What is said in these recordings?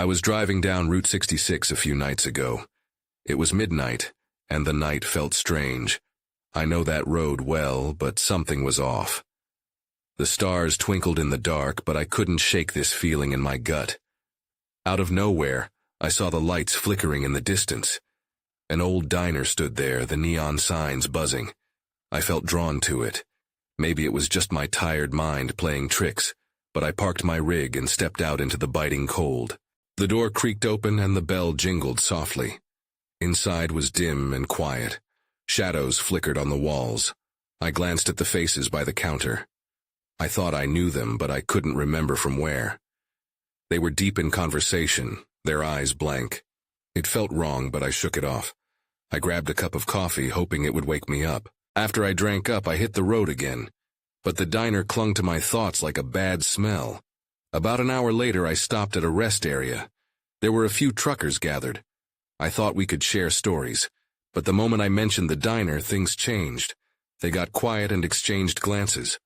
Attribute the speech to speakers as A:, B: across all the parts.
A: I was driving down Route 66 a few nights ago. It was midnight, and the night felt strange. I know that road well, but something was off. The stars twinkled in the dark, but I couldn't shake this feeling in my gut. Out of nowhere, I saw the lights flickering in the distance. An old diner stood there, the neon signs buzzing. I felt drawn to it. Maybe it was just my tired mind playing tricks, but I parked my rig and stepped out into the biting cold. The door creaked open and the bell jingled softly. Inside was dim and quiet. Shadows flickered on the walls. I glanced at the faces by the counter. I thought I knew them, but I couldn't remember from where. They were deep in conversation, their eyes blank. It felt wrong, but I shook it off. I grabbed a cup of coffee, hoping it would wake me up. After I drank up, I hit the road again. But the diner clung to my thoughts like a bad smell. About an hour later, I stopped at a rest area. There were a few truckers gathered. I thought we could share stories, but the moment I mentioned the diner, things changed. They got quiet and exchanged glances.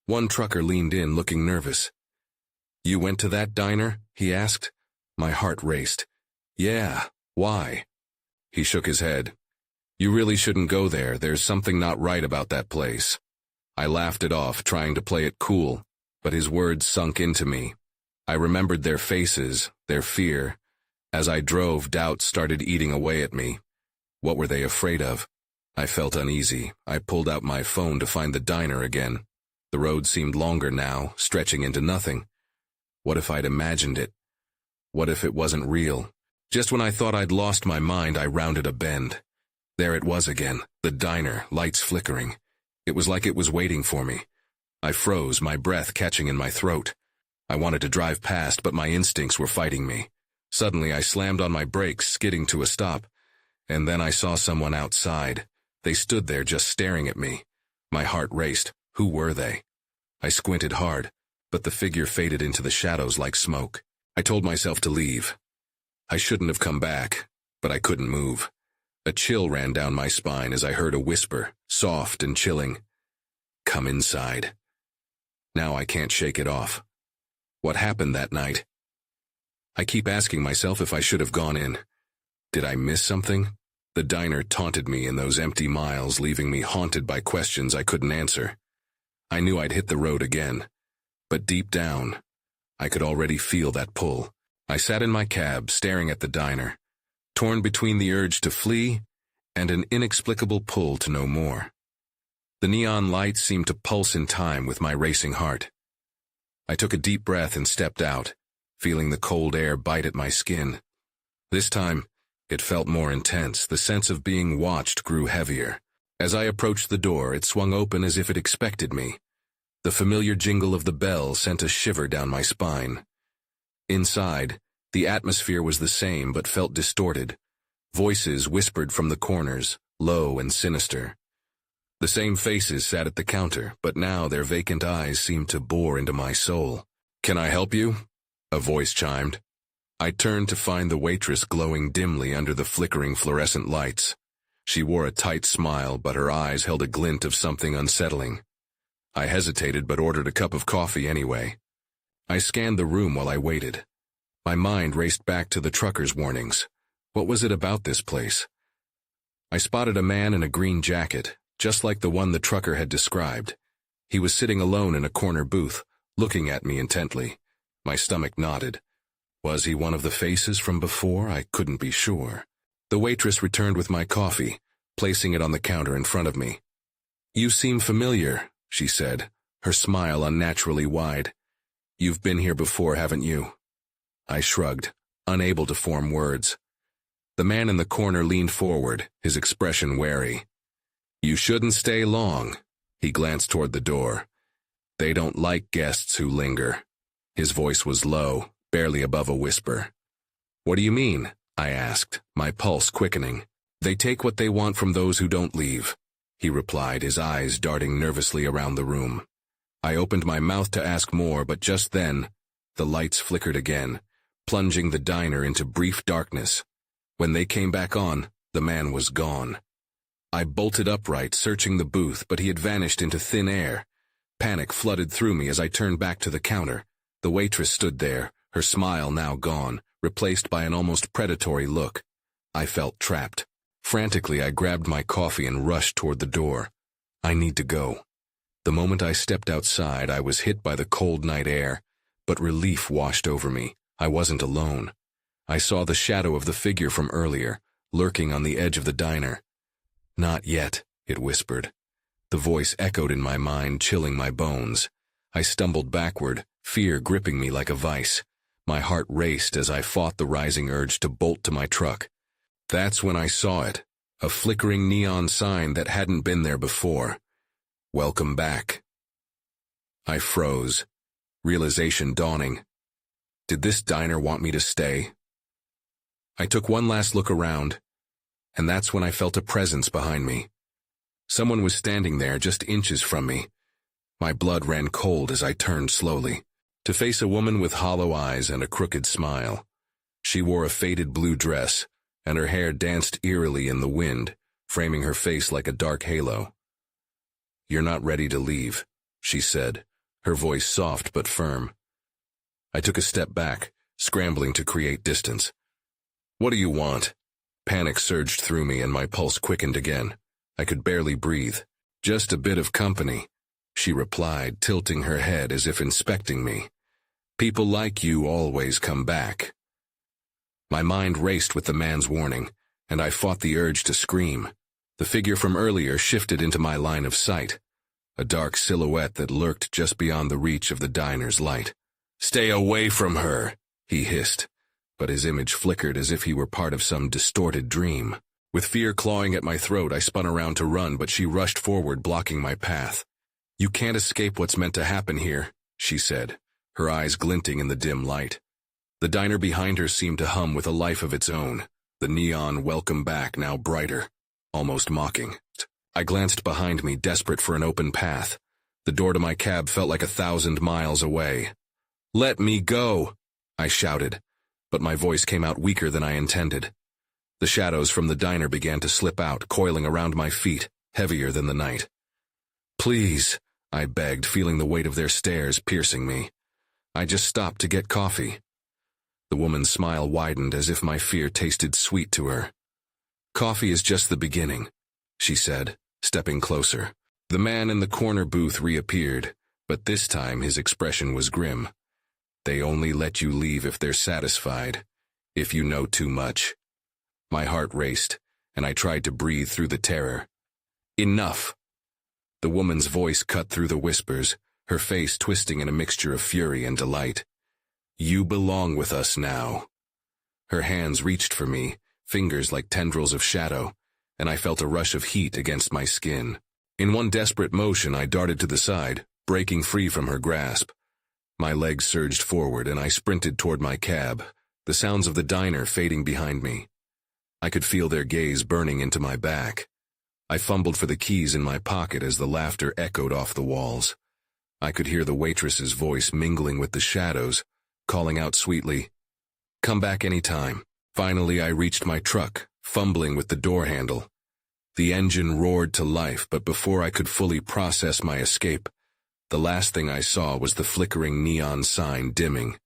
A: One trucker leaned in, looking nervous. "You went to that diner?" he asked. My heart raced. "Yeah, why?" He shook his head. "You really shouldn't go there. There's something not right about that place." I laughed it off, trying to play it cool, but his words sunk into me. I remembered their faces, their fear. As I drove, doubts started eating away at me. What were they afraid of? I felt uneasy. I pulled out my phone to find the diner again. The road seemed longer now, stretching into nothing. What if I'd imagined it? What if it wasn't real? Just when I thought I'd lost my mind, I rounded a bend. There it was again, the diner, lights flickering. It was like it was waiting for me. I froze, my breath catching in my throat. I wanted to drive past, but my instincts were fighting me. Suddenly, I slammed on my brakes, skidding to a stop. And then I saw someone outside. They stood there just staring at me. My heart raced. Who were they? I squinted hard, but the figure faded into the shadows like smoke. I told myself to leave. I shouldn't have come back, but I couldn't move. A chill ran down my spine as I heard a whisper, soft and chilling. "Come inside." Now I can't shake it off. What happened that night? I keep asking myself if I should have gone in. Did I miss something? The diner taunted me in those empty miles, leaving me haunted by questions I couldn't answer. I knew I'd hit the road again, but deep down, I could already feel that pull. I sat in my cab, staring at the diner, torn between the urge to flee and an inexplicable pull to know more. The neon lights seemed to pulse in time with my racing heart. I took a deep breath and stepped out, feeling the cold air bite at my skin. This time, it felt more intense. The sense of being watched grew heavier. As I approached the door, it swung open as if it expected me. The familiar jingle of the bell sent a shiver down my spine. Inside, the atmosphere was the same but felt distorted. Voices whispered from the corners, low and sinister. The same faces sat at the counter, but now their vacant eyes seemed to bore into my soul. "Can I help you?" a voice chimed. I turned to find the waitress glowing dimly under the flickering fluorescent lights. She wore a tight smile, but her eyes held a glint of something unsettling. I hesitated but ordered a cup of coffee anyway. I scanned the room while I waited. My mind raced back to the trucker's warnings. What was it about this place? I spotted a man in a green jacket, just like the one the trucker had described. He was sitting alone in a corner booth, looking at me intently. My stomach knotted. Was he one of the faces from before? I couldn't be sure. The waitress returned with my coffee, placing it on the counter in front of me. "You seem familiar," she said, her smile unnaturally wide. "You've been here before, haven't you?" I shrugged, unable to form words. The man in the corner leaned forward, his expression wary. "You shouldn't stay long." He glanced toward the door. "They don't like guests who linger." His voice was low, barely above a whisper. "What do you mean?" I asked, my pulse quickening. "They take what they want from those who don't leave," he replied, his eyes darting nervously around the room. I opened my mouth to ask more, but just then, the lights flickered again, plunging the diner into brief darkness. When they came back on, the man was gone. I bolted upright, searching the booth, but he had vanished into thin air. Panic flooded through me as I turned back to the counter. The waitress stood there, her smile now gone, replaced by an almost predatory look. I felt trapped. Frantically, I grabbed my coffee and rushed toward the door. I need to go. The moment I stepped outside, I was hit by the cold night air, but relief washed over me. I wasn't alone. I saw the shadow of the figure from earlier, lurking on the edge of the diner. "Not yet," it whispered. The voice echoed in my mind, chilling my bones. I stumbled backward, fear gripping me like a vice. My heart raced as I fought the rising urge to bolt to my truck. That's when I saw it, a flickering neon sign that hadn't been there before. "Welcome back." I froze, realization dawning. Did this diner want me to stay? I took one last look around, and that's when I felt a presence behind me. Someone was standing there just inches from me. My blood ran cold as I turned slowly, to face a woman with hollow eyes and a crooked smile. She wore a faded blue dress, and her hair danced eerily in the wind, framing her face like a dark halo. "You're not ready to leave," she said, her voice soft but firm. I took a step back, scrambling to create distance. "What do you want?" Panic surged through me and my pulse quickened again. I could barely breathe. "Just a bit of company," she replied, tilting her head as if inspecting me. "People like you always come back." My mind raced with the man's warning, and I fought the urge to scream. The figure from earlier shifted into my line of sight, a dark silhouette that lurked just beyond the reach of the diner's light. "Stay away from her," he hissed, but his image flickered as if he were part of some distorted dream. With fear clawing at my throat, I spun around to run, but she rushed forward, blocking my path. "You can't escape what's meant to happen here," she said, her eyes glinting in the dim light. The diner behind her seemed to hum with a life of its own, the neon "Welcome Back" now brighter, almost mocking. I glanced behind me, desperate for an open path. The door to my cab felt like 1,000 miles away. "Let me go!" I shouted, but my voice came out weaker than I intended. The shadows from the diner began to slip out, coiling around my feet, heavier than the night. "Please," I begged, feeling the weight of their stares piercing me. "I just stopped to get coffee." The woman's smile widened as if my fear tasted sweet to her. "Coffee is just the beginning," she said, stepping closer. The man in the corner booth reappeared, but this time his expression was grim. "They only let you leave if they're satisfied, if you know too much." My heart raced, and I tried to breathe through the terror. "Enough!" The woman's voice cut through the whispers, her face twisting in a mixture of fury and delight. "You belong with us now." Her hands reached for me, fingers like tendrils of shadow, and I felt a rush of heat against my skin. In one desperate motion, I darted to the side, breaking free from her grasp. My legs surged forward, and I sprinted toward my cab, the sounds of the diner fading behind me. I could feel their gaze burning into my back. I fumbled for the keys in my pocket as the laughter echoed off the walls. I could hear the waitress's voice mingling with the shadows, calling out sweetly, "Come back any time." Finally, I reached my truck, fumbling with the door handle. The engine roared to life, but before I could fully process my escape, the last thing I saw was the flickering neon sign dimming,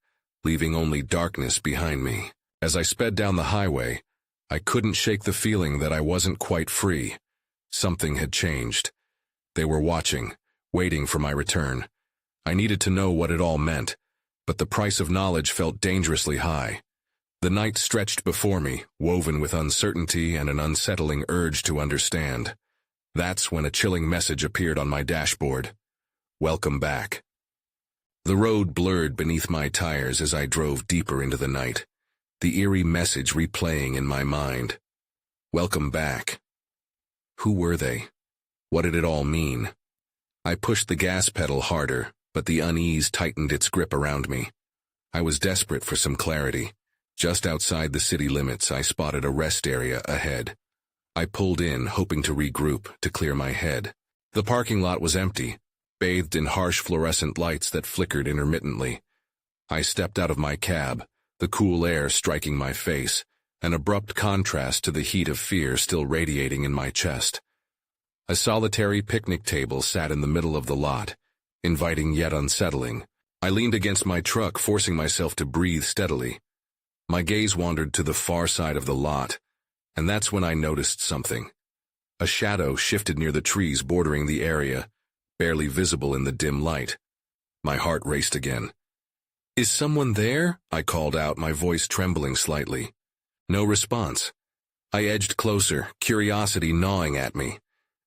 A: leaving only darkness behind me. As I sped down the highway, I couldn't shake the feeling that I wasn't quite free. Something had changed. They were watching, waiting for my return. I needed to know what it all meant, but the price of knowledge felt dangerously high. The night stretched before me, woven with uncertainty and an unsettling urge to understand. That's when a chilling message appeared on my dashboard. "Welcome back." The road blurred beneath my tires as I drove deeper into the night, the eerie message replaying in my mind. Welcome back. Who were they? What did it all mean? I pushed the gas pedal harder, but the unease tightened its grip around me. I was desperate for some clarity. Just outside the city limits, I spotted a rest area ahead. I pulled in, hoping to regroup, to clear my head. The parking lot was empty, bathed in harsh fluorescent lights that flickered intermittently. I stepped out of my cab, the cool air striking my face, an abrupt contrast to the heat of fear still radiating in my chest. A solitary picnic table sat in the middle of the lot, inviting yet unsettling. I leaned against my truck, forcing myself to breathe steadily. My gaze wandered to the far side of the lot, and that's when I noticed something. A shadow shifted near the trees bordering the area, barely visible in the dim light. My heart raced again. "Is someone there?" I called out, my voice trembling slightly. No response. I edged closer, curiosity gnawing at me.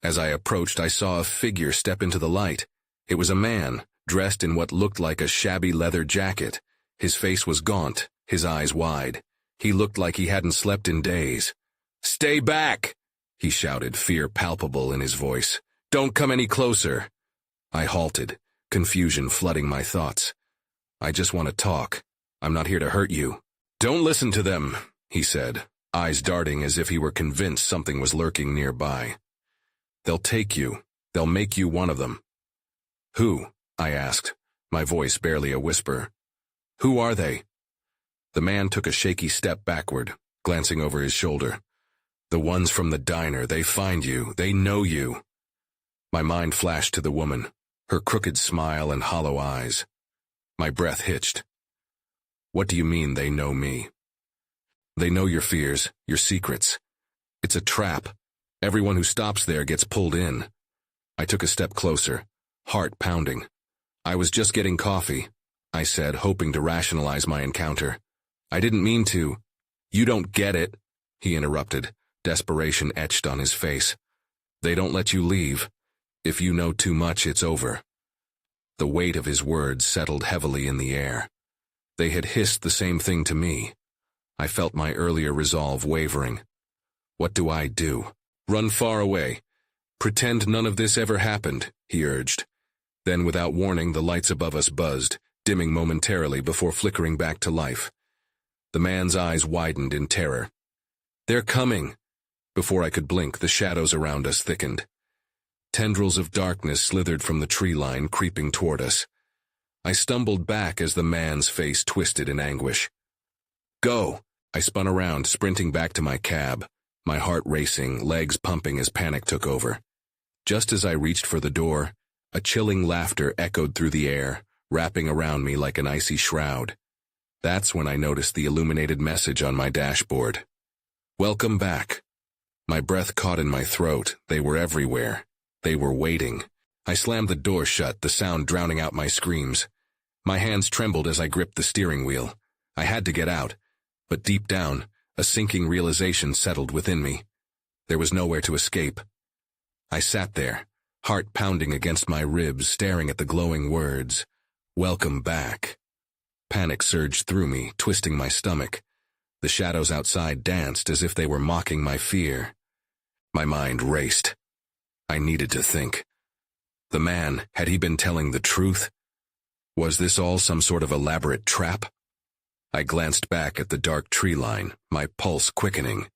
A: As I approached, I saw a figure step into the light. It was a man, dressed in what looked like a shabby leather jacket. His face was gaunt, his eyes wide. He looked like he hadn't slept in days. "Stay back!" he shouted, fear palpable in his voice. "Don't come any closer." I halted, confusion flooding my thoughts. "I just want to talk. I'm not here to hurt you." "Don't listen to them," he said, eyes darting as if he were convinced something was lurking nearby. "They'll take you. They'll make you one of them." "Who?" I asked, my voice barely a whisper. "Who are they?" The man took a shaky step backward, glancing over his shoulder. "The ones from the diner. They find you. They know you." My mind flashed to the woman, her crooked smile and hollow eyes. My breath hitched. "What do you mean they know me?" "They know your fears, your secrets. It's a trap. Everyone who stops there gets pulled in." I took a step closer, heart pounding. "I was just getting coffee," I said, hoping to rationalize my encounter. "I didn't mean to." "You don't get it," he interrupted, desperation etched on his face. "They don't let you leave. If you know too much, it's over." The weight of his words settled heavily in the air. They had hissed the same thing to me. I felt my earlier resolve wavering. What do I do? Run far away. Pretend none of this ever happened, he urged. Then, without warning, the lights above us buzzed, dimming momentarily before flickering back to life. The man's eyes widened in terror. "They're coming!" Before I could blink, the shadows around us thickened. Tendrils of darkness slithered from the tree line, creeping toward us. I stumbled back as the man's face twisted in anguish. "Go!" I spun around, sprinting back to my cab, my heart racing, legs pumping as panic took over. Just as I reached for the door, a chilling laughter echoed through the air, wrapping around me like an icy shroud. That's when I noticed the illuminated message on my dashboard. "Welcome back." My breath caught in my throat. They were everywhere. They were waiting. I slammed the door shut, the sound drowning out my screams. My hands trembled as I gripped the steering wheel. I had to get out, but deep down, a sinking realization settled within me. There was nowhere to escape. I sat there, heart pounding against my ribs, staring at the glowing words, "Welcome back." Panic surged through me, twisting my stomach. The shadows outside danced as if they were mocking my fear. My mind raced. I needed to think. The man, had he been telling the truth? Was this all some sort of elaborate trap? I glanced back at the dark tree line, my pulse quickening.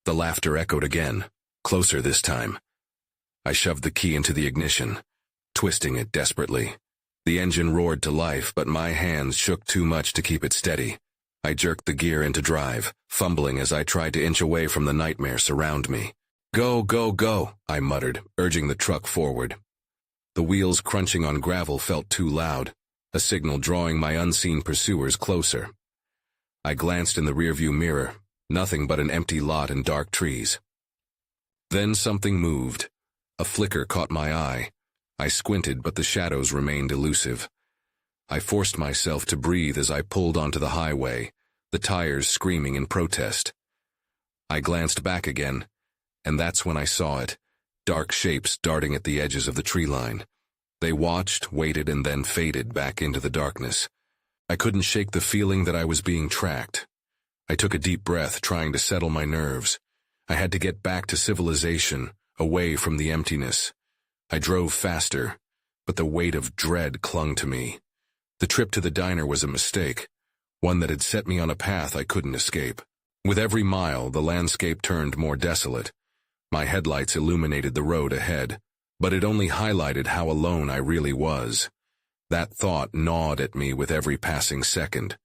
A: The laughter echoed again, closer this time. I shoved the key into the ignition, twisting it desperately. The engine roared to life, but my hands shook too much to keep it steady. I jerked the gear into drive, fumbling as I tried to inch away from the nightmare surround me. "Go, go, go," I muttered, urging the truck forward. The wheels crunching on gravel felt too loud, a signal drawing my unseen pursuers closer. I glanced in the rearview mirror, nothing but an empty lot and dark trees. Then something moved. A flicker caught my eye. I squinted, but the shadows remained elusive. I forced myself to breathe as I pulled onto the highway, the tires screaming in protest. I glanced back again, and that's when I saw it, dark shapes darting at the edges of the tree line. They watched, waited, and then faded back into the darkness. I couldn't shake the feeling that I was being tracked. I took a deep breath, trying to settle my nerves. I had to get back to civilization, away from the emptiness. I drove faster, but the weight of dread clung to me. The trip to the diner was a mistake, one that had set me on a path I couldn't escape. With every mile, the landscape turned more desolate. My headlights illuminated the road ahead, but it only highlighted how alone I really was. That thought gnawed at me with every passing second.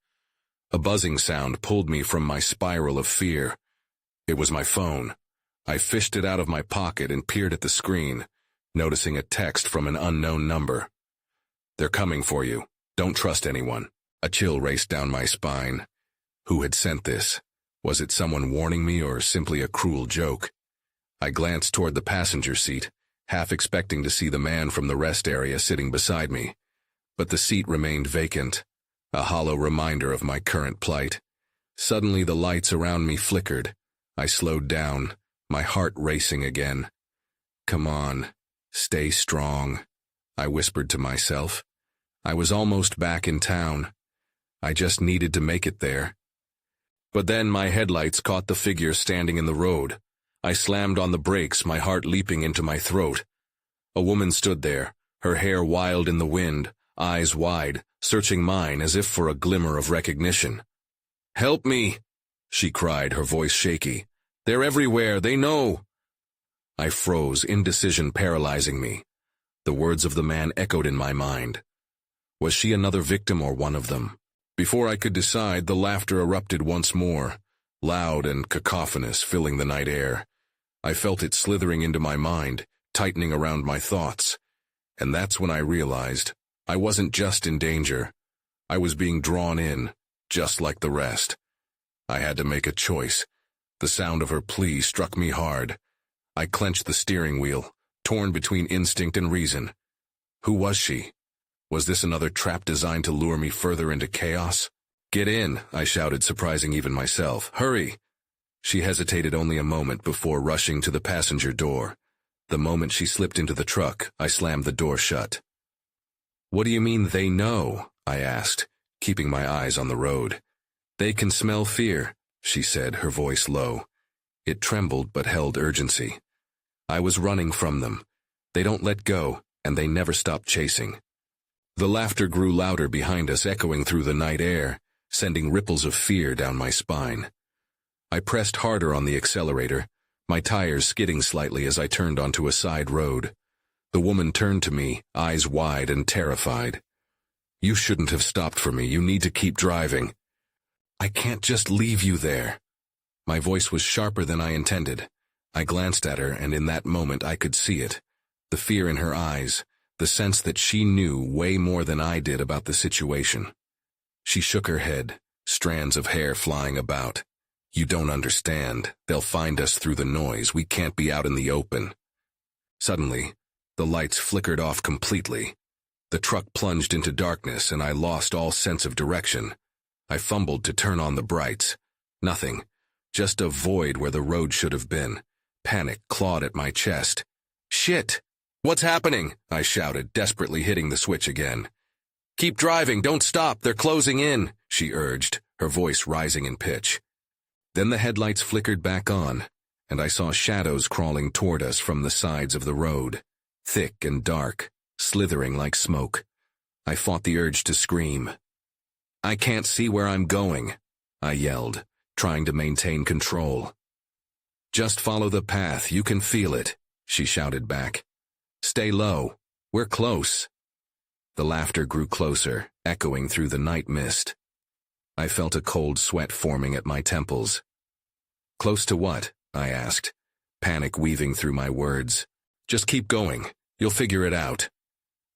A: A buzzing sound pulled me from my spiral of fear. It was my phone. I fished it out of my pocket and peered at the screen, noticing a text from an unknown number. "They're coming for you. Don't trust anyone." A chill raced down my spine. Who had sent this? Was it someone warning me or simply a cruel joke? I glanced toward the passenger seat, half expecting to see the man from the rest area sitting beside me. But the seat remained vacant, a hollow reminder of my current plight. Suddenly the lights around me flickered. I slowed down, my heart racing again. Come on, stay strong, I whispered to myself. I was almost back in town. I just needed to make it there. But then my headlights caught the figure standing in the road. I slammed on the brakes, my heart leaping into my throat. A woman stood there, her hair wild in the wind, eyes wide, searching mine as if for a glimmer of recognition. "Help me!" she cried, her voice shaky. "They're everywhere, they know!" I froze, indecision paralyzing me. The words of the man echoed in my mind. Was she another victim or one of them? Before I could decide, the laughter erupted once more, loud and cacophonous, filling the night air. I felt it slithering into my mind, tightening around my thoughts. And that's when I realized I wasn't just in danger. I was being drawn in, just like the rest. I had to make a choice. The sound of her plea struck me hard. I clenched the steering wheel, torn between instinct and reason. Who was she? Was this another trap designed to lure me further into chaos? "Get in," I shouted, surprising even myself. "Hurry!" She hesitated only a moment before rushing to the passenger door. The moment she slipped into the truck, I slammed the door shut. "What do you mean they know?" I asked, keeping my eyes on the road. "They can smell fear," she said, her voice low. It trembled but held urgency. "I was running from them. They don't let go, and they never stop chasing." The laughter grew louder behind us, echoing through the night air, sending ripples of fear down my spine. I pressed harder on the accelerator, my tires skidding slightly as I turned onto a side road. The woman turned to me, eyes wide and terrified. "You shouldn't have stopped for me. You need to keep driving." "I can't just leave you there." My voice was sharper than I intended. I glanced at her, and in that moment I could see it. The fear in her eyes, the sense that she knew way more than I did about the situation. She shook her head, strands of hair flying about. "You don't understand. They'll find us through the noise. We can't be out in the open." Suddenly, the lights flickered off completely. The truck plunged into darkness, and I lost all sense of direction. I fumbled to turn on the brights. Nothing. Just a void where the road should have been. Panic clawed at my chest. "Shit! What's happening?" I shouted, desperately hitting the switch again. "Keep driving, don't stop, they're closing in," she urged, her voice rising in pitch. Then the headlights flickered back on, and I saw shadows crawling toward us from the sides of the road, thick and dark, slithering like smoke. I fought the urge to scream. "I can't see where I'm going," I yelled, trying to maintain control. "Just follow the path, you can feel it," she shouted back. "Stay low, we're close." The laughter grew closer, echoing through the night mist. I felt a cold sweat forming at my temples. "Close to what?" I asked, panic weaving through my words. "Just keep going, you'll figure it out."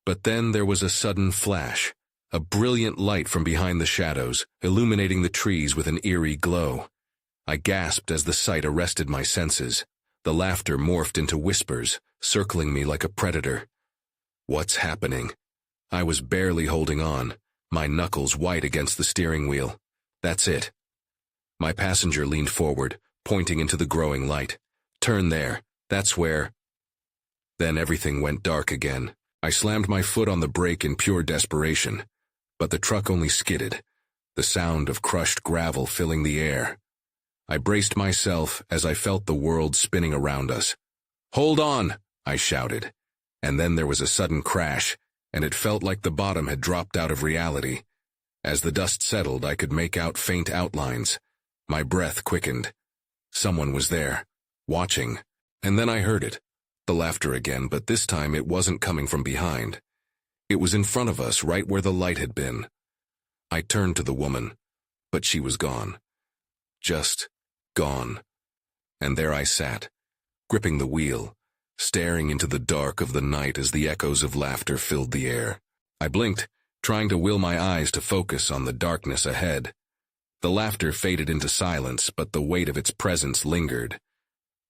A: But then there was a sudden flash, a brilliant light from behind the shadows, illuminating the trees with an eerie glow. I gasped as the sight arrested my senses. The laughter morphed into whispers, circling me like a predator. What's happening? I was barely holding on, my knuckles white against the steering wheel. That's it. My passenger leaned forward, pointing into the growing light. "Turn there. That's where—" Then everything went dark again. I slammed my foot on the brake in pure desperation, but the truck only skidded, the sound of crushed gravel filling the air. I braced myself as I felt the world spinning around us. "Hold on!" I shouted. And then there was a sudden crash, and it felt like the bottom had dropped out of reality. As the dust settled, I could make out faint outlines. My breath quickened. Someone was there, watching, and then I heard it. The laughter again, but this time it wasn't coming from behind. It was in front of us, right where the light had been. I turned to the woman, but she was gone. Just gone. And there I sat, gripping the wheel, staring into the dark of the night as the echoes of laughter filled the air. I blinked, trying to will my eyes to focus on the darkness ahead. The laughter faded into silence, but the weight of its presence lingered.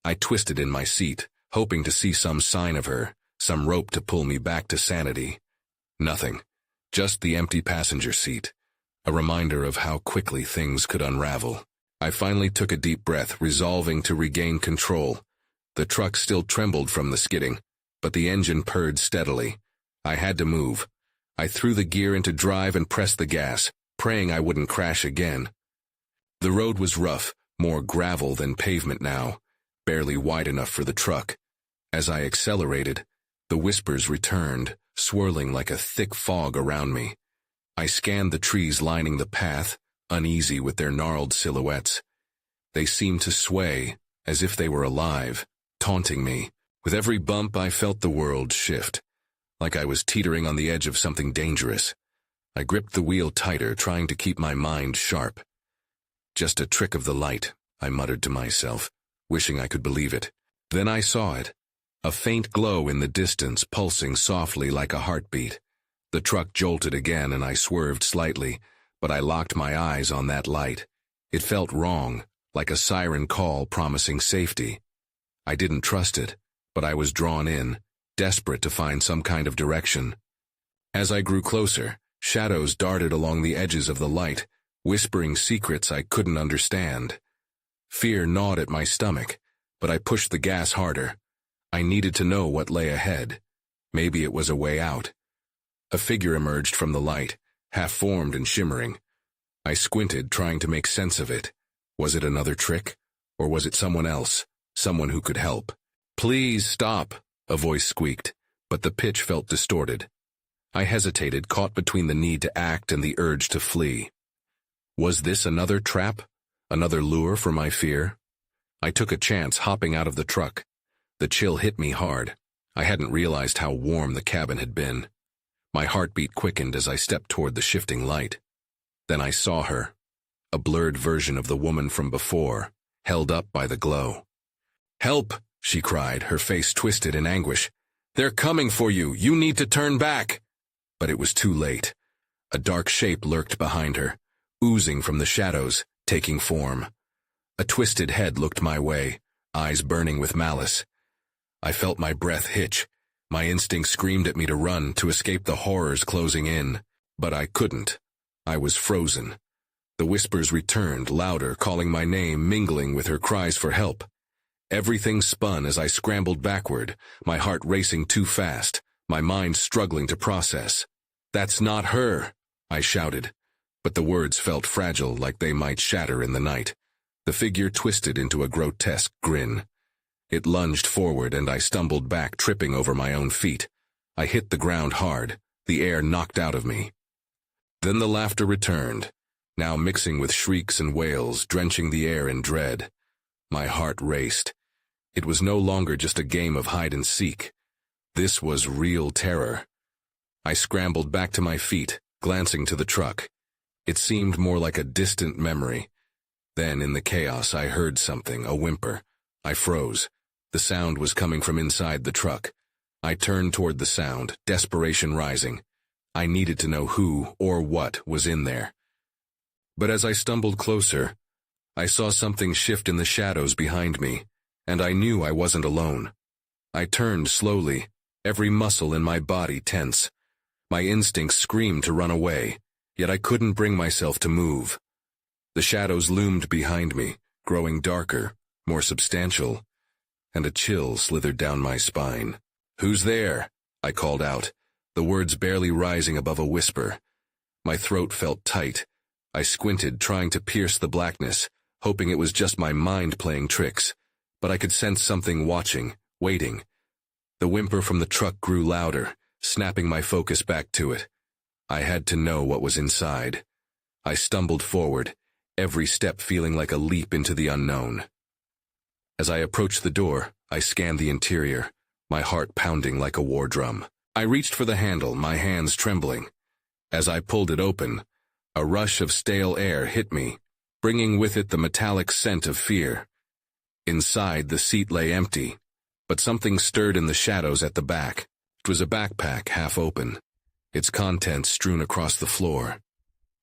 A: I twisted in my seat, hoping to see some sign of her, some rope to pull me back to sanity. Nothing. Just the empty passenger seat. A reminder of how quickly things could unravel. I finally took a deep breath, resolving to regain control. The truck still trembled from the skidding, but the engine purred steadily. I had to move. I threw the gear into drive and pressed the gas, praying I wouldn't crash again. The road was rough, more gravel than pavement now, barely wide enough for the truck. As I accelerated, the whispers returned, swirling like a thick fog around me. I scanned the trees lining the path, uneasy with their gnarled silhouettes. They seemed to sway, as if they were alive, taunting me. With every bump, I felt the world shift, like I was teetering on the edge of something dangerous. I gripped the wheel tighter, trying to keep my mind sharp. Just a trick of the light, I muttered to myself, wishing I could believe it. Then I saw it. A faint glow in the distance, pulsing softly like a heartbeat. The truck jolted again and I swerved slightly, but I locked my eyes on that light. It felt wrong, like a siren call promising safety. I didn't trust it, but I was drawn in, desperate to find some kind of direction. As I grew closer, shadows darted along the edges of the light, whispering secrets I couldn't understand. Fear gnawed at my stomach, but I pushed the gas harder. I needed to know what lay ahead. Maybe it was a way out. A figure emerged from the light, half-formed and shimmering. I squinted, trying to make sense of it. Was it another trick? Or was it someone else? Someone who could help? "Please stop," a voice squeaked, but the pitch felt distorted. I hesitated, caught between the need to act and the urge to flee. Was this another trap? Another lure for my fear? I took a chance, hopping out of the truck. The chill hit me hard. I hadn't realized how warm the cabin had been. My heartbeat quickened as I stepped toward the shifting light. Then I saw her, a blurred version of the woman from before, held up by the glow. "Help!" she cried, her face twisted in anguish. "They're coming for you! You need to turn back!" But it was too late. A dark shape lurked behind her, oozing from the shadows, taking form. A twisted head looked my way, eyes burning with malice. I felt my breath hitch. My instinct screamed at me to run, to escape the horrors closing in. But I couldn't. I was frozen. The whispers returned, louder, calling my name, mingling with her cries for help. Everything spun as I scrambled backward, my heart racing too fast, my mind struggling to process. "That's not her," I shouted. But the words felt fragile, like they might shatter in the night. The figure twisted into a grotesque grin. It lunged forward and I stumbled back, tripping over my own feet. I hit the ground hard, the air knocked out of me. Then the laughter returned, now mixing with shrieks and wails, drenching the air in dread. My heart raced. It was no longer just a game of hide and seek. This was real terror. I scrambled back to my feet, glancing to the truck. It seemed more like a distant memory. Then, in the chaos, I heard something, a whimper. I froze. The sound was coming from inside the truck. I turned toward the sound, desperation rising. I needed to know who or what was in there. But as I stumbled closer, I saw something shift in the shadows behind me, and I knew I wasn't alone. I turned slowly, every muscle in my body tense. My instincts screamed to run away, yet I couldn't bring myself to move. The shadows loomed behind me, growing darker, more substantial, and a chill slithered down my spine. "Who's there?" I called out, the words barely rising above a whisper. My throat felt tight. I squinted, trying to pierce the blackness, hoping it was just my mind playing tricks. But I could sense something watching, waiting. The whimper from the truck grew louder, snapping my focus back to it. I had to know what was inside. I stumbled forward, every step feeling like a leap into the unknown. As I approached the door, I scanned the interior, my heart pounding like a war drum. I reached for the handle, my hands trembling. As I pulled it open, a rush of stale air hit me, bringing with it the metallic scent of fear. Inside, the seat lay empty, but something stirred in the shadows at the back. It was a backpack half open, its contents strewn across the floor.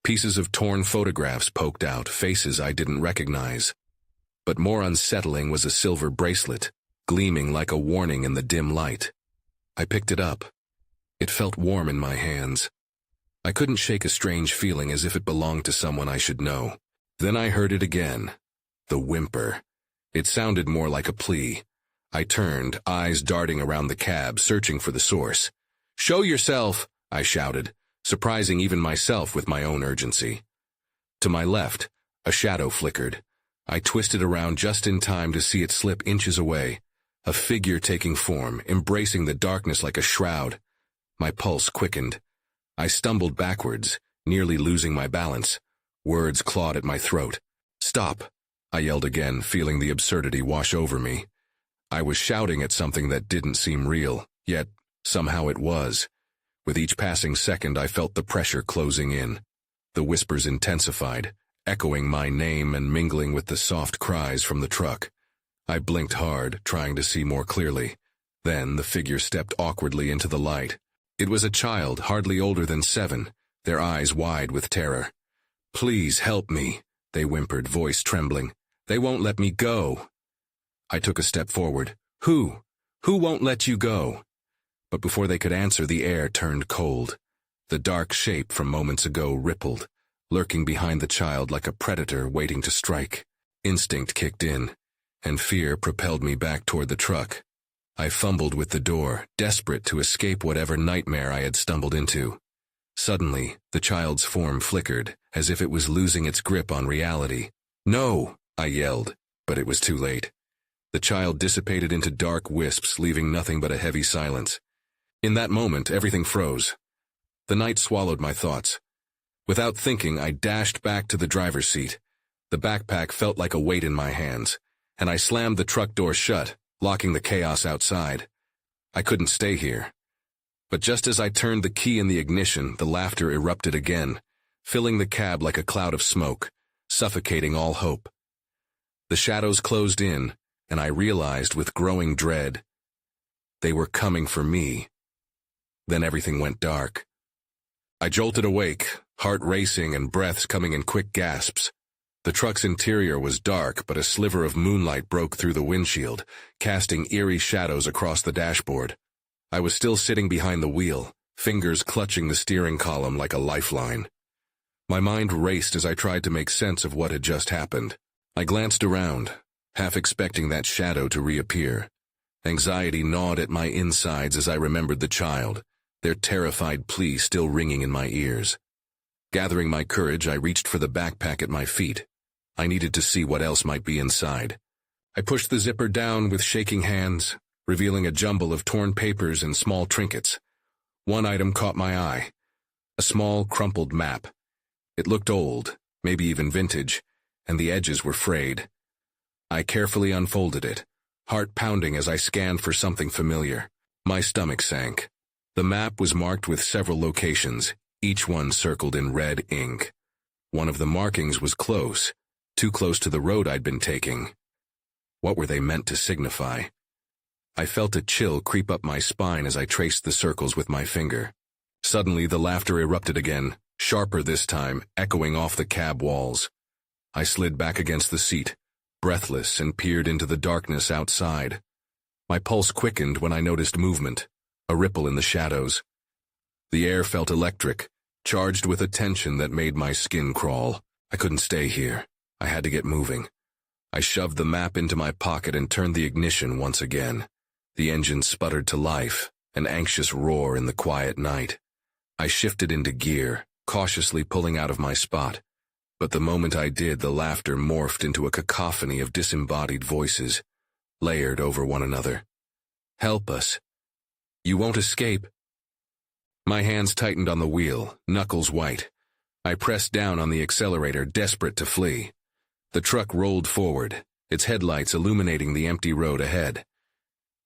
A: Pieces of torn photographs poked out, faces I didn't recognize. But more unsettling was a silver bracelet, gleaming like a warning in the dim light. I picked it up. It felt warm in my hands. I couldn't shake a strange feeling as if it belonged to someone I should know. Then I heard it again. The whimper. It sounded more like a plea. I turned, eyes darting around the cab, searching for the source. "Show yourself!" I shouted, surprising even myself with my own urgency. To my left, a shadow flickered. I twisted around just in time to see it slip inches away, a figure taking form, embracing the darkness like a shroud. My pulse quickened. I stumbled backwards, nearly losing my balance. Words clawed at my throat. "Stop!" I yelled again, feeling the absurdity wash over me. I was shouting at something that didn't seem real, yet somehow it was. With each passing second, I felt the pressure closing in. The whispers intensified, echoing my name and mingling with the soft cries from the truck. I blinked hard, trying to see more clearly. Then the figure stepped awkwardly into the light. It was a child, hardly older than 7, their eyes wide with terror. "Please help me," they whimpered, voice trembling. "They won't let me go." I took a step forward. Who? Who won't let you go?" But before they could answer, the air turned cold. The dark shape from moments ago rippled, lurking behind the child like a predator waiting to strike. Instinct kicked in, and fear propelled me back toward the truck. I fumbled with the door, desperate to escape whatever nightmare I had stumbled into. Suddenly, the child's form flickered, as if it was losing its grip on reality. "No!" I yelled, but it was too late. The child dissipated into dark wisps, leaving nothing but a heavy silence. In that moment, everything froze. The night swallowed my thoughts. Without thinking, I dashed back to the driver's seat. The backpack felt like a weight in my hands, and I slammed the truck door shut, locking the chaos outside. I couldn't stay here. But just as I turned the key in the ignition, the laughter erupted again, filling the cab like a cloud of smoke, suffocating all hope. The shadows closed in, and I realized with growing dread, they were coming for me. Then everything went dark. I jolted awake, heart racing and breaths coming in quick gasps. The truck's interior was dark, but a sliver of moonlight broke through the windshield, casting eerie shadows across the dashboard. I was still sitting behind the wheel, fingers clutching the steering column like a lifeline. My mind raced as I tried to make sense of what had just happened. I glanced around, half expecting that shadow to reappear. Anxiety gnawed at my insides as I remembered the child, their terrified plea still ringing in my ears. Gathering my courage, I reached for the backpack at my feet. I needed to see what else might be inside. I pushed the zipper down with shaking hands, revealing a jumble of torn papers and small trinkets. One item caught my eye, a small, crumpled map. It looked old, maybe even vintage, and the edges were frayed. I carefully unfolded it, heart pounding as I scanned for something familiar. My stomach sank. The map was marked with several locations, each one circled in red ink. One of the markings was close, too close to the road I'd been taking. What were they meant to signify? I felt a chill creep up my spine as I traced the circles with my finger. Suddenly, the laughter erupted again, sharper this time, echoing off the cab walls. I slid back against the seat, breathless, and peered into the darkness outside. My pulse quickened when I noticed movement, a ripple in the shadows. The air felt electric, charged with a tension that made my skin crawl. I couldn't stay here. I had to get moving. I shoved the map into my pocket and turned the ignition once again. The engine sputtered to life, an anxious roar in the quiet night. I shifted into gear, cautiously pulling out of my spot. But the moment I did, the laughter morphed into a cacophony of disembodied voices, layered over one another. "Help us. You won't escape." My hands tightened on the wheel, knuckles white. I pressed down on the accelerator, desperate to flee. The truck rolled forward, its headlights illuminating the empty road ahead.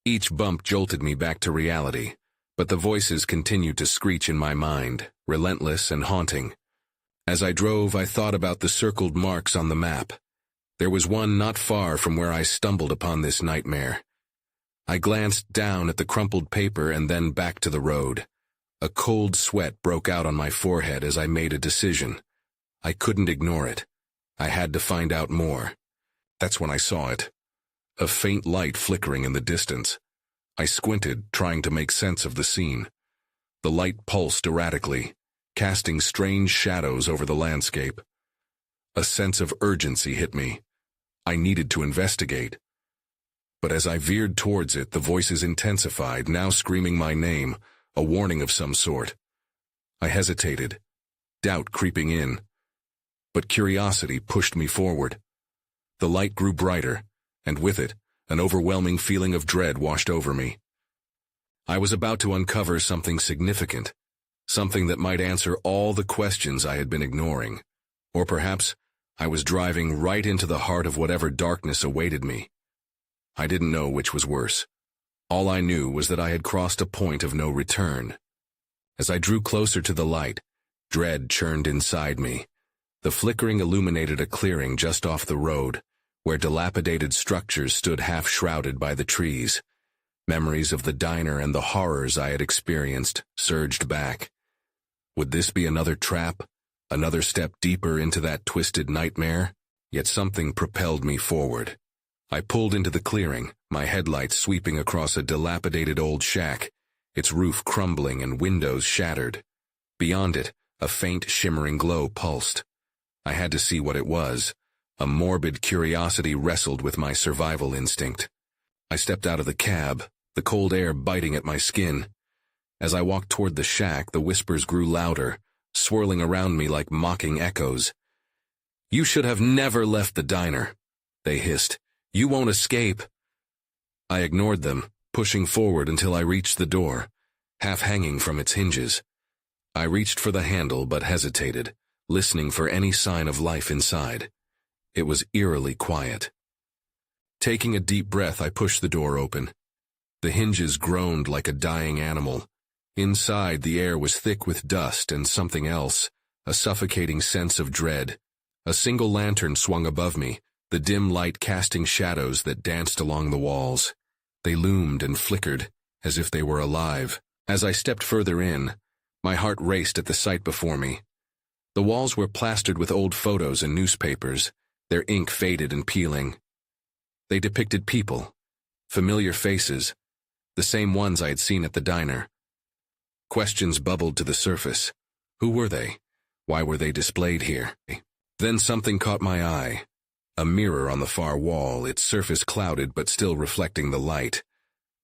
A: Each bump jolted me back to reality, but the voices continued to screech in my mind, relentless and haunting. As I drove, I thought about the circled marks on the map. There was one not far from where I stumbled upon this nightmare. I glanced down at the crumpled paper and then back to the road. A cold sweat broke out on my forehead as I made a decision. I couldn't ignore it. I had to find out more. That's when I saw it. A faint light flickering in the distance. I squinted, trying to make sense of the scene. The light pulsed erratically, casting strange shadows over the landscape. A sense of urgency hit me. I needed to investigate. But as I veered towards it, the voices intensified, now screaming my name, a warning of some sort. I hesitated, doubt creeping in. But curiosity pushed me forward. The light grew brighter, and with it, an overwhelming feeling of dread washed over me. I was about to uncover something significant, something that might answer all the questions I had been ignoring. Or perhaps I was driving right into the heart of whatever darkness awaited me. I didn't know which was worse. All I knew was that I had crossed a point of no return. As I drew closer to the light, dread churned inside me. The flickering illuminated a clearing just off the road, where dilapidated structures stood half-shrouded by the trees. Memories of the diner and the horrors I had experienced surged back. Would this be another trap? Another step deeper into that twisted nightmare? Yet something propelled me forward. I pulled into the clearing, my headlights sweeping across a dilapidated old shack, its roof crumbling and windows shattered. Beyond it, a faint shimmering glow pulsed. I had to see what it was. A morbid curiosity wrestled with my survival instinct. I stepped out of the cab, the cold air biting at my skin. As I walked toward the shack, the whispers grew louder, swirling around me like mocking echoes. "You should have never left the diner," they hissed. "You won't escape." I ignored them, pushing forward until I reached the door, half hanging from its hinges. I reached for the handle but hesitated, listening for any sign of life inside. It was eerily quiet. Taking a deep breath, I pushed the door open. The hinges groaned like a dying animal. Inside, the air was thick with dust and something else, a suffocating sense of dread. A single lantern swung above me, the dim light casting shadows that danced along the walls. They loomed and flickered, as if they were alive. As I stepped further in, my heart raced at the sight before me. The walls were plastered with old photos and newspapers, their ink faded and peeling. They depicted people, familiar faces, the same ones I had seen at the diner. Questions bubbled to the surface. Who were they? Why were they displayed here? Then something caught my eye. A mirror on the far wall, its surface clouded but still reflecting the light.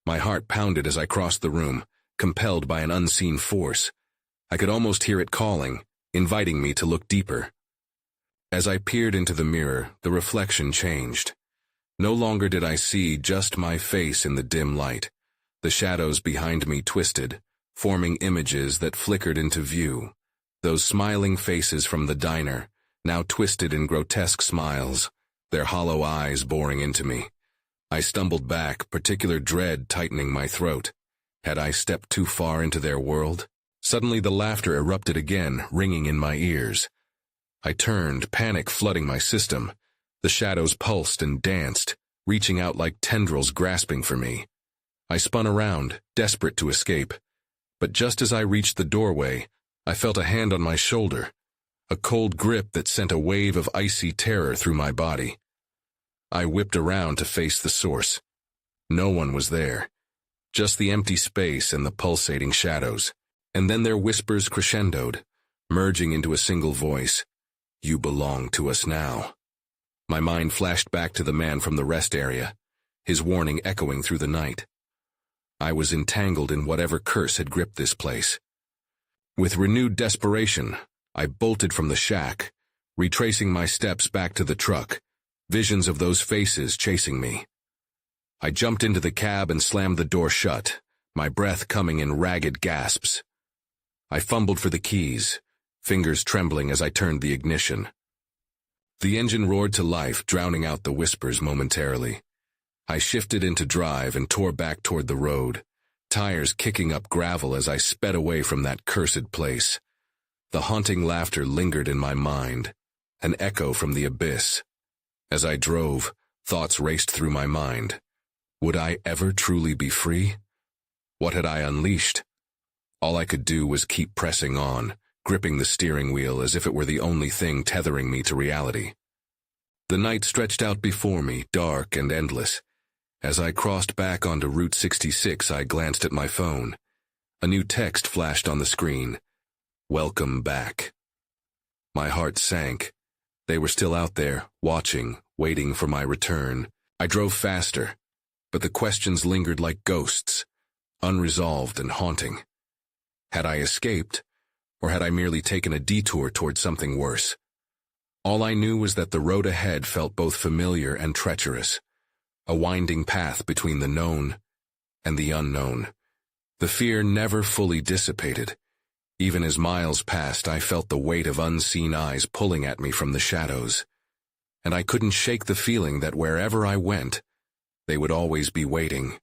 A: My heart pounded as I crossed the room, compelled by an unseen force. I could almost hear it calling, inviting me to look deeper. As I peered into the mirror, the reflection changed. No longer did I see just my face in the dim light. The shadows behind me twisted, forming images that flickered into view. Those smiling faces from the diner, now twisted in grotesque smiles, their hollow eyes boring into me. I stumbled back, particular dread tightening my throat. Had I stepped too far into their world? Suddenly the laughter erupted again, ringing in my ears. I turned, panic flooding my system. The shadows pulsed and danced, reaching out like tendrils grasping for me. I spun around, desperate to escape. But just as I reached the doorway, I felt a hand on my shoulder, a cold grip that sent a wave of icy terror through my body. I whipped around to face the source. No one was there, just the empty space and the pulsating shadows. And then their whispers crescendoed, merging into a single voice. "You belong to us now." My mind flashed back to the man from the rest area, his warning echoing through the night. I was entangled in whatever curse had gripped this place. With renewed desperation, I bolted from the shack, retracing my steps back to the truck, visions of those faces chasing me. I jumped into the cab and slammed the door shut, my breath coming in ragged gasps. I fumbled for the keys, fingers trembling as I turned the ignition. The engine roared to life, drowning out the whispers momentarily. I shifted into drive and tore back toward the road, tires kicking up gravel as I sped away from that cursed place. The haunting laughter lingered in my mind, an echo from the abyss. As I drove, thoughts raced through my mind. Would I ever truly be free? What had I unleashed? All I could do was keep pressing on, gripping the steering wheel as if it were the only thing tethering me to reality. The night stretched out before me, dark and endless. As I crossed back onto Route 66, I glanced at my phone. A new text flashed on the screen. "Welcome back." My heart sank. They were still out there, watching, waiting for my return. I drove faster, but the questions lingered like ghosts, unresolved and haunting. Had I escaped, or had I merely taken a detour toward something worse? All I knew was that the road ahead felt both familiar and treacherous, a winding path between the known and the unknown. The fear never fully dissipated. Even as miles passed, I felt the weight of unseen eyes pulling at me from the shadows, and I couldn't shake the feeling that wherever I went, they would always be waiting.